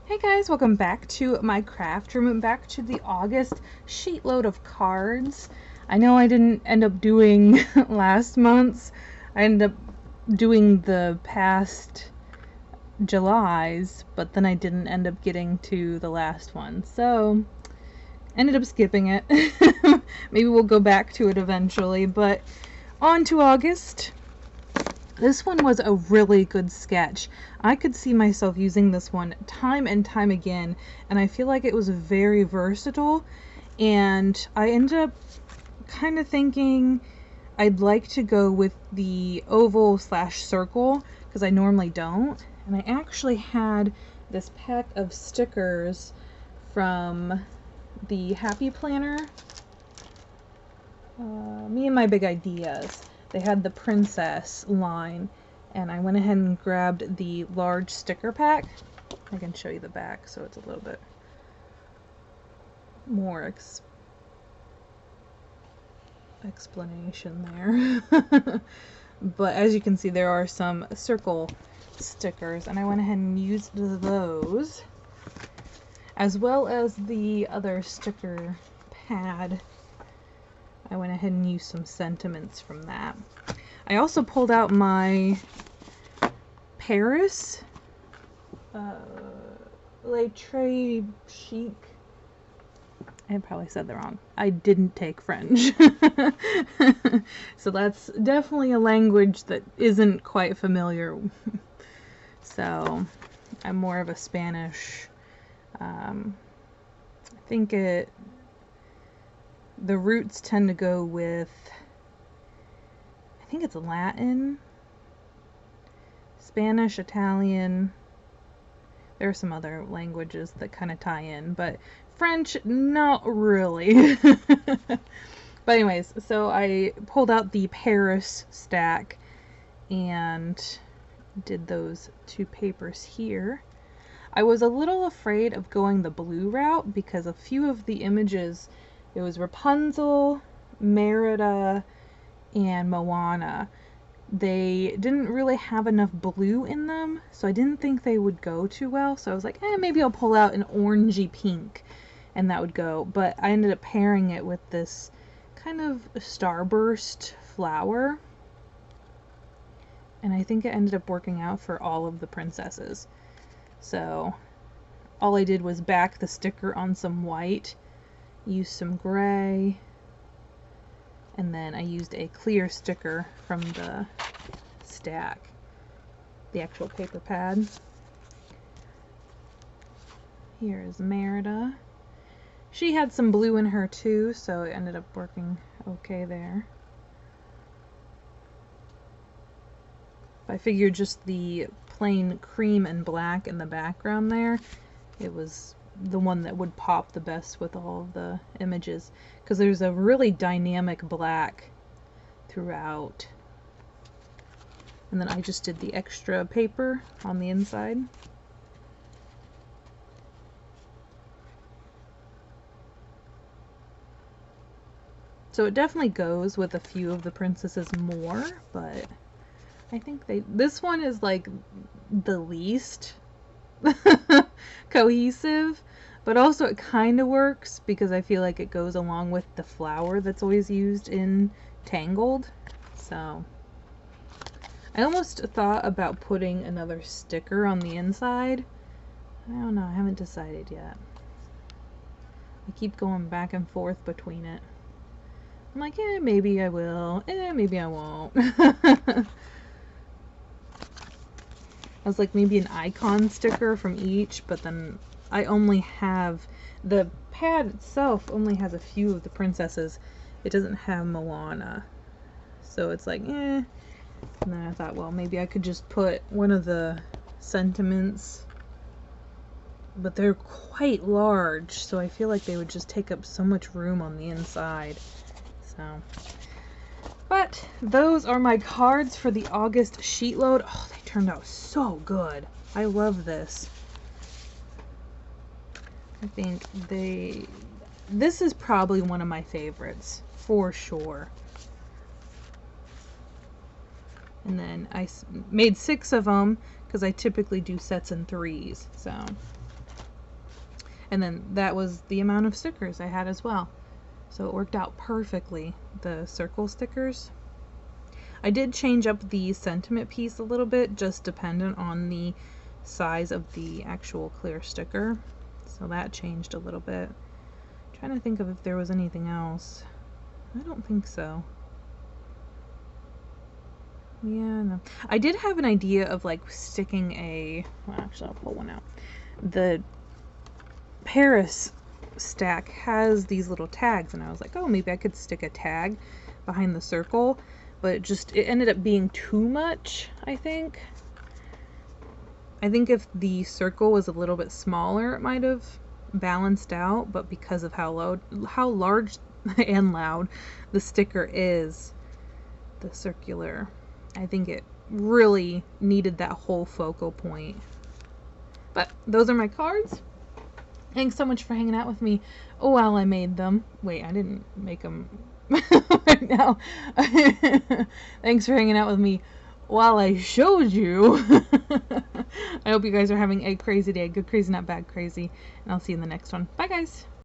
Hey guys, welcome back to my craft room and back to the August sheet load of cards. I know I didn't end up doing last month's. I ended up doing the past July's, but then I didn't end up getting to the last one. So, ended up skipping it. Maybe we'll go back to it eventually, but on to August. This one was a really good sketch. I could see myself using this one time and time again, and I feel like it was very versatile, and I ended up kind of thinking I'd like to go with the oval slash circle, because I normally don't, and I actually had this pack of stickers from the Happy Planner, Me and My Big Ideas. They had the princess line, and I went ahead and grabbed the large sticker pack. I can show you the back so it's a little bit more explanation there. But as you can see, there are some circle stickers, and I went ahead and used those, as well as the other sticker pad. I went ahead and used some sentiments from that. I also pulled out my Paris Le Très Chic. I probably said that wrong. I didn't take French. So that's definitely a language that isn't quite familiar. So I'm more of a Spanish. I think the roots tend to go with, I think it's Latin, Spanish, Italian. There are some other languages that kind of tie in, but French, not really. But anyways, so I pulled out the Paris stack and did those two papers here. I was a little afraid of going the blue route because a few of the images, it was Rapunzel, Merida, and Moana. They didn't really have enough blue in them, so I didn't think they would go too well. So I was like, maybe I'll pull out an orangey pink, and that would go. But I ended up pairing it with this kind of starburst flower, and I think it ended up working out for all of the princesses. So all I did was back the sticker on some white, use some gray, and then I used a clear sticker from the stack, the actual paper pad. Here is Merida. She had some blue in her too, so it ended up working okay there. I figured just the plain cream and black in the background there, it was the one that would pop the best with all of the images, because there's a really dynamic black throughout. And then I just did the extra paper on the inside. So it definitely goes with a few of the princesses more, but I think this one is like the least cohesive, but also it kind of works because I feel like it goes along with the flower that's always used in Tangled. So I almost thought about putting another sticker on the inside. I don't know, I haven't decided yet. I keep going back and forth between it. I'm like, maybe I will, maybe I won't. I was like, maybe an icon sticker from each, but then I only have, the pad itself only has a few of the princesses. It doesn't have Moana. So it's like, And then I thought, well, maybe I could just put one of the sentiments, but they're quite large, so I feel like they would just take up so much room on the inside. So, but those are my cards for the August sheet load. Oh, they turned out so good. I love this. I think this is probably one of my favorites for sure. And then I made 6 of them because I typically do sets in 3s. So And then that was the amount of stickers I had as well. So it worked out perfectly, the circle stickers. I did change up the sentiment piece a little bit, just dependent on the size of the actual clear sticker. So that changed a little bit. I'm trying to think of if there was anything else. I don't think so. Yeah, no. I did have an idea of like sticking a, well, actually I'll pull one out. The Paris stack has these little tags, and I was like, oh, maybe I could stick a tag behind the circle, but it ended up being too much, I think. I think if the circle was a little bit smaller, it might have balanced out, but because of how large and loud the sticker is, the circular, I think it really needed that whole focal point. But those are my cards. Thanks so much for hanging out with me while I made them. Wait, I didn't make them right now. Thanks for hanging out with me while I showed you. I hope you guys are having a crazy day. Good crazy, not bad crazy. And I'll see you in the next one. Bye, guys.